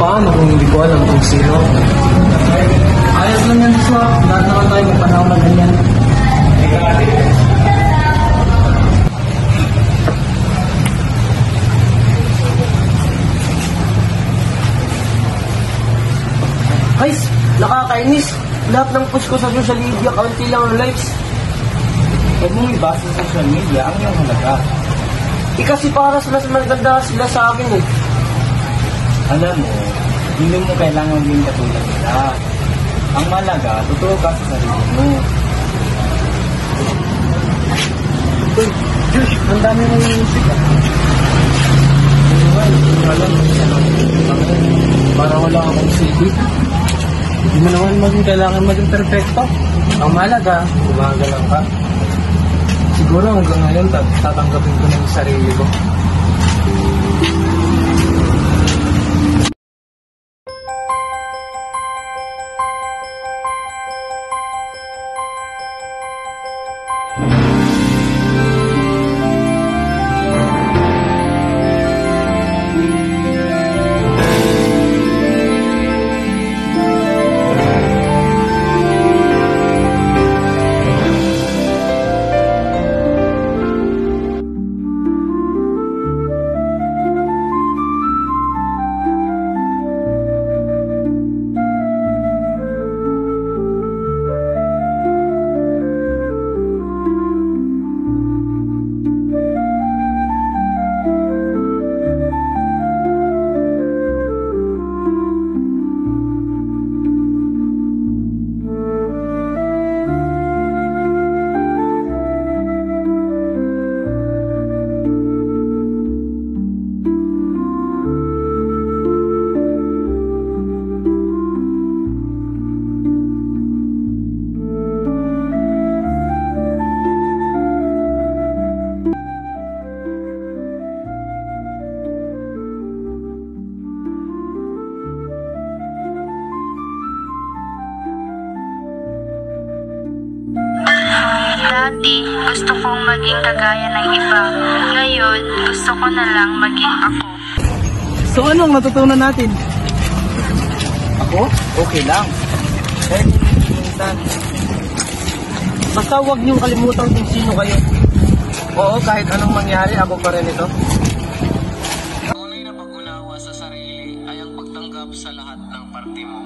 paano kung hindi ko alam kung sino? Ayos lang yan, Swap. Lahat naman tayo magpanahon na ganyan. Guys, nakakainis. Lahat ng post ko sa social media, kaunti lang ang likes. Huwag mong ibasa sa social media ang iyong halaga. Kasi para mas maganda sila sa akin eh. Alam mo, hindi mo kailangan maging katulad nila. Ang malaga, totoo ka sa sarili mo. Uy, Josh, ang dami mong music ah. Parang wala akong silbi. Hindi mo naman kailangan maging perfecto. Ang malaga, gumagalang ka. Siguro hanggang ngayon, tatanggapin ko na yung sarili ko. Dati, gusto kong maging kagaya ng iba. Ngayon, gusto ko na lang maging ako. So anong natutunan natin? Ako? Okay lang. Pero minsan, Basta huwag niyong kalimutan kung sino kayo. oo, kahit anong mangyari, ako pa rin ito. Tunay na pag-unawa sa sarili ay ang pagtanggap sa lahat ng parte mo.